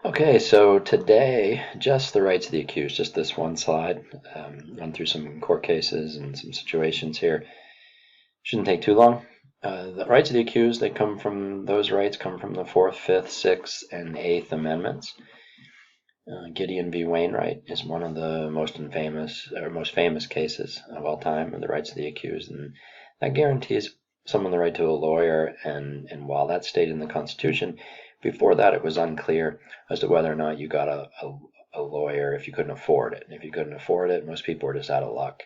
Okay, so today, just the rights of the accused, just this one slide. Run through some court cases and some situations here. Shouldn't take too long. The rights of the accused, those rights come from the 4th, 5th, 6th, and 8th Amendments. Gideon v. Wainwright is one of the most famous cases of all time of the rights of the accused, and that guarantees someone the right to a lawyer. And while that's stated in the Constitution, before that it was unclear as to whether or not you got a lawyer if you couldn't afford it. And if you couldn't afford it, most people were just out of luck.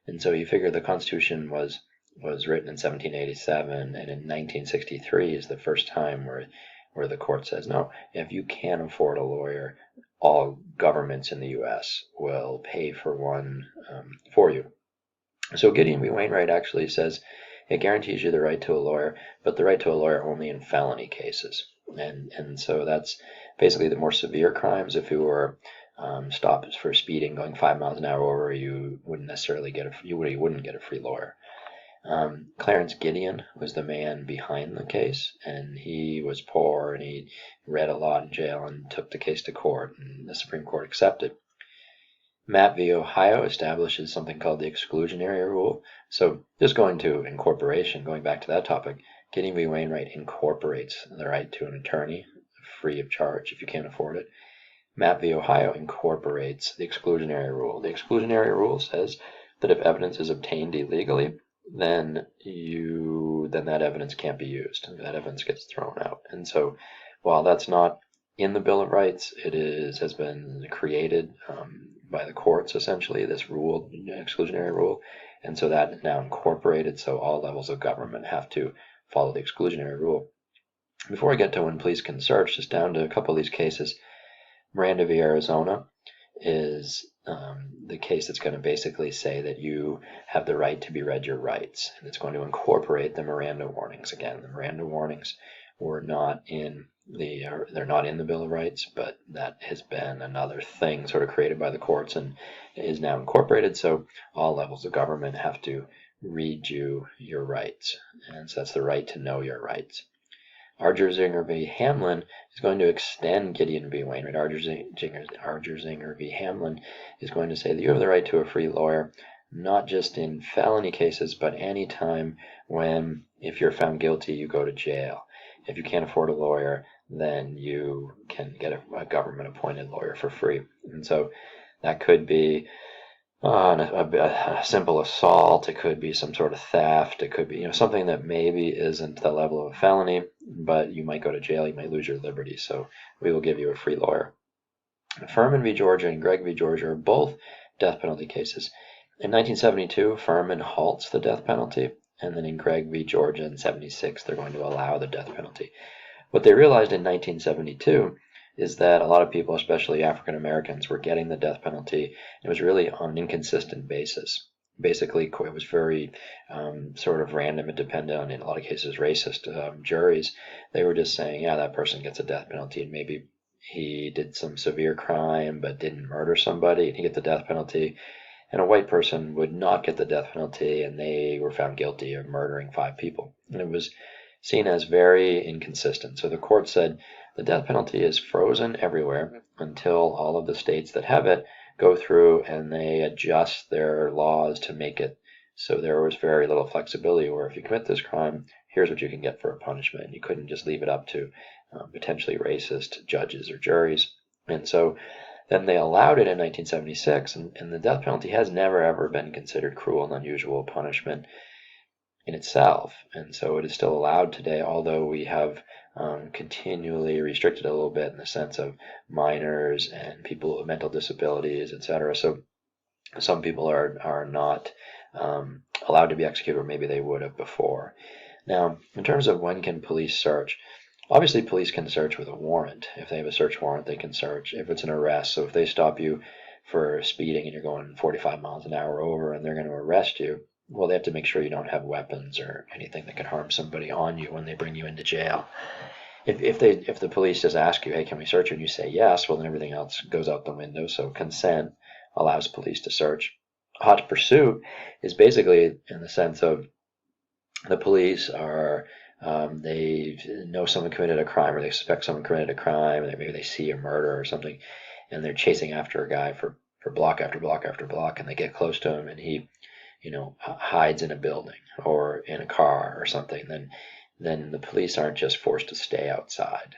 And so you figure the Constitution was written in 1787, and in 1963 is the first time where the court says, no, if you can't afford a lawyer, all governments in the U.S. will pay for one for you. So Gideon v. Wainwright actually says it guarantees you the right to a lawyer, but the right to a lawyer only in felony cases. And so that's basically the more severe crimes. If you were stopped for speeding going 5 miles an hour over, you wouldn't necessarily you wouldn't get a free lawyer. Clarence Gideon was the man behind the case, and he was poor and he read a lot in jail and took the case to court, and the Supreme Court accepted. Matt v. Ohio establishes something called the exclusionary rule. So just going to incorporation, going back to that topic, Gideon v. Wainwright incorporates the right to an attorney free of charge if you can't afford it. Matt v. Ohio incorporates the exclusionary rule. The exclusionary rule says that if evidence is obtained illegally, then that evidence can't be used. That evidence gets thrown out. And so while that's not in the Bill of Rights, has been created by the courts, essentially, this rule, exclusionary rule. And so that is now incorporated, so all levels of government have to follow the exclusionary rule. Before I get to when police can search, just down to a couple of these cases, Miranda v. Arizona is the case that's going to basically say that you have the right to be read your rights, and it's going to incorporate the Miranda warnings. Again, the Miranda warnings were not in they're not in the Bill of Rights, but that has been another thing sort of created by the courts and is now incorporated. So all levels of government have to read you your rights, and so that's the right to know your rights. Argerzinger v. Hamlin is going to extend Gideon v. Wainwright. Argerzinger v. Hamlin is going to say that you have the right to a free lawyer, not just in felony cases, but any time when, if you're found guilty, you go to jail. If you can't afford a lawyer, then you can get a government-appointed lawyer for free. And so that could be a simple assault. It could be some sort of theft. It could be something that maybe isn't the level of a felony, but you might go to jail. You might lose your liberties. So we will give you a free lawyer. Furman v. Georgia and Gregg v. Georgia are both death penalty cases. In 1972, Furman halts the death penalty, and then in Gregg v. Georgia in 1976, they're going to allow the death penalty. What they realized in 1972 is that a lot of people, especially African Americans, were getting the death penalty. It was really on an inconsistent basis. Basically, it was very sort of random and dependent on, in a lot of cases, racist juries. They were just saying, yeah, that person gets a death penalty, and maybe he did some severe crime but didn't murder somebody, and he gets the death penalty. And a white person would not get the death penalty, and they were found guilty of murdering 5 people. And it was seen as very inconsistent. So the court said the death penalty is frozen everywhere until all of the states that have it go through and they adjust their laws to make it so there was very little flexibility, where if you commit this crime, here's what you can get for a punishment. You couldn't just leave it up to potentially racist judges or juries. And so then they allowed it in 1976, and the death penalty has never ever been considered cruel and unusual punishment in itself, and so it is still allowed today, although we have continually restricted it a little bit in the sense of minors and people with mental disabilities, etc. So some people are not allowed to be executed, or maybe they would have before. Now, in terms of when can police search, obviously police can search with a warrant. If they have a search warrant, they can search. If it's an arrest, so if they stop you for speeding and you're going 45 miles an hour over and they're going to arrest you, well, they have to make sure you don't have weapons or anything that could harm somebody on you when they bring you into jail. If the police just ask you, hey, can we search you, and you say yes, well, then everything else goes out the window. So consent allows police to search. Hot pursuit is basically in the sense of the police are They know someone committed a crime, or they suspect someone committed a crime, and maybe they see a murder or something, and they're chasing after a guy for block after block after block, and they get close to him, and he, hides in a building or in a car or something, then the police aren't just forced to stay outside.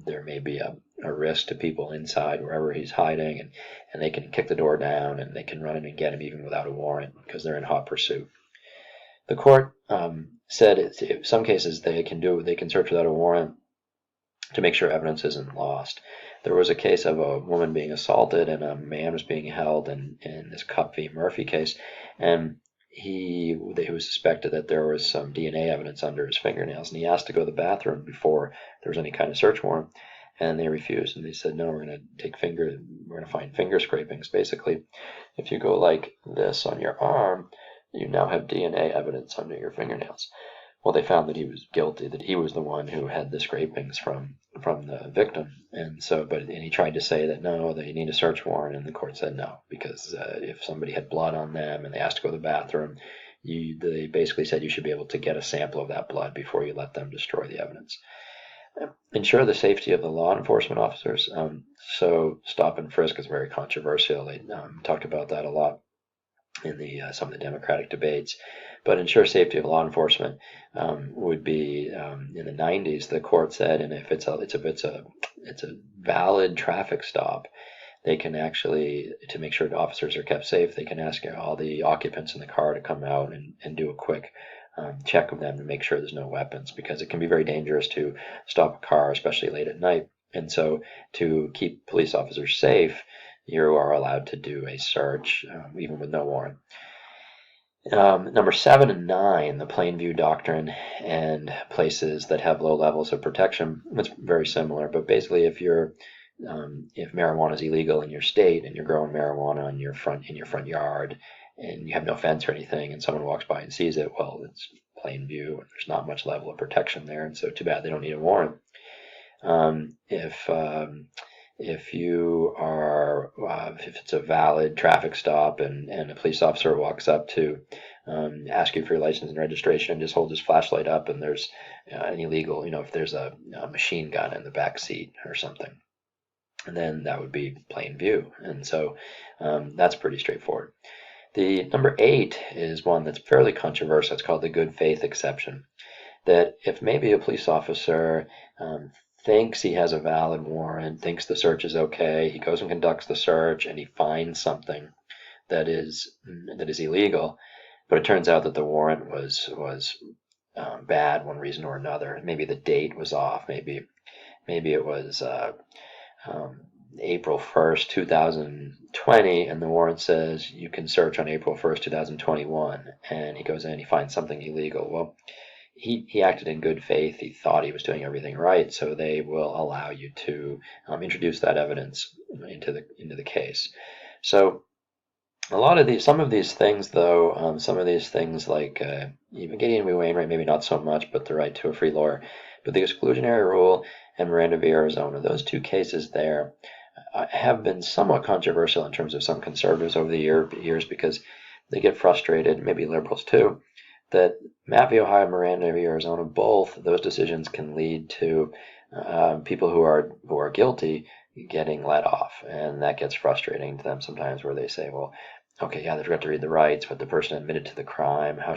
There may be a risk to people inside wherever he's hiding, and they can kick the door down and they can run in and get him even without a warrant because they're in hot pursuit. The court said in some cases they can search without a warrant to make sure evidence isn't lost. There was a case of a woman being assaulted and a man was being held in this Cup v. Murphy case, and he was suspected that there was some DNA evidence under his fingernails, and he asked to go to the bathroom before there was any kind of search warrant, and they refused, and they said, no, we're going to find finger scrapings. Basically, if you go like this on your arm, you now have DNA evidence under your fingernails. Well, they found that he was guilty, that he was the one who had the scrapings from the victim, and he tried to say that no, they need a search warrant, and the court said no, because if somebody had blood on them and they asked to go to the bathroom, they basically said you should be able to get a sample of that blood before you let them destroy the evidence. Ensure the safety of the law enforcement officers. So stop and frisk is very controversial. They talked about that a lot in some of the Democratic debates, but ensure safety of law enforcement would be in the 90s. The court said, and if it's a valid traffic stop, they can actually, to make sure the officers are kept safe, they can ask all the occupants in the car to come out and do a quick check of them to make sure there's no weapons, because it can be very dangerous to stop a car, especially late at night. And so to keep police officers safe, you are allowed to do a search, even with no warrant. Number 7 and 9, the plain view doctrine and places that have low levels of protection. It's very similar, but basically, if marijuana is illegal in your state and you're growing marijuana in your front yard, and you have no fence or anything, and someone walks by and sees it, well, it's plain view, and there's not much level of protection there, and so too bad they don't need a warrant. If it's a valid traffic stop and a police officer walks up to ask you for your license and registration, just holds his flashlight up, and there's an illegal, if there's a machine gun in the back seat or something, and then that would be plain view. And so that's pretty straightforward. The number 8 is one that's fairly controversial. It's called the good faith exception. That if maybe a police officer thinks he has a valid warrant, thinks the search is okay, he goes and conducts the search, and he finds something that is illegal, but it turns out that the warrant was bad, one reason or another. Maybe the date was off. Maybe it was April 1st, 2020, and the warrant says you can search on April 1st, 2021, and he goes in, he finds something illegal. Well, he acted in good faith. He thought he was doing everything right, so they will allow you to introduce that evidence into the case. So some of these things like even Gideon v. Wainwright, maybe not so much, but the right to a free lawyer, but the exclusionary rule and Miranda v. Arizona, those two cases there have been somewhat controversial in terms of some conservatives over the years, because they get frustrated, maybe liberals too, that Matt v. Ohio, Miranda v. Arizona, both those decisions can lead to people who are guilty getting let off, and that gets frustrating to them sometimes, where they say, well, okay, yeah, they forgot to read the rights, but the person admitted to the crime. Why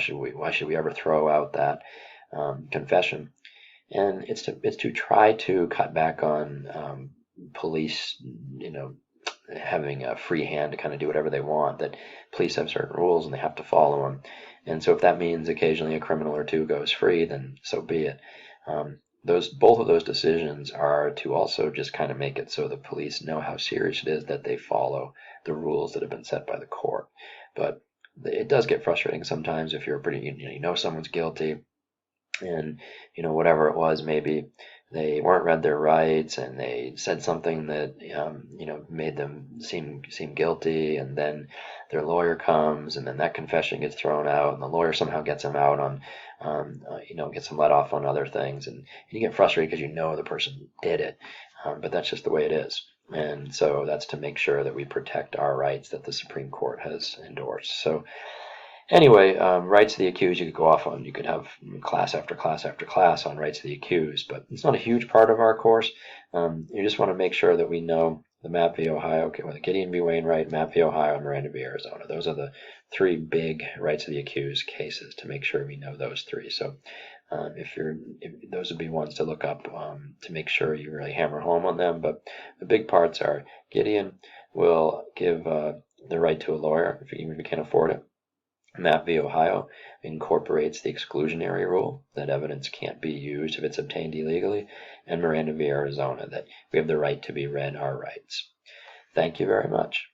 should we ever throw out that confession? And it's to try to cut back on police, having a free hand to kind of do whatever they want. That police have certain rules and they have to follow them. And so if that means occasionally a criminal or two goes free, then so be it. Both of those decisions are to also just kind of make it so the police know how serious it is that they follow the rules that have been set by the court. But it does get frustrating sometimes if you're someone's guilty, and whatever it was, maybe they weren't read their rights and they said something that made them seem guilty, and then their lawyer comes, and then that confession gets thrown out, and the lawyer somehow gets them out on gets them let off on other things, and you get frustrated because the person did it, but that's just the way it is. And so that's to make sure that we protect our rights that the Supreme Court has endorsed. So Anyway, rights of the accused you could go off on. You could have class after class after class on rights of the accused, but it's not a huge part of our course. You just want to make sure that we know the Mapp v. Ohio, okay, well, the Gideon v. Wainwright, Mapp v. Ohio, and Miranda v. Arizona. Those are the three big rights of the accused cases, to make sure we know those three. So if those would be ones to look up to make sure you really hammer home on them. But the big parts are Gideon will give the right to a lawyer, even if you can't afford it. Mapp v. Ohio incorporates the exclusionary rule that evidence can't be used if it's obtained illegally, and Miranda v. Arizona that we have the right to be read our rights. Thank you very much.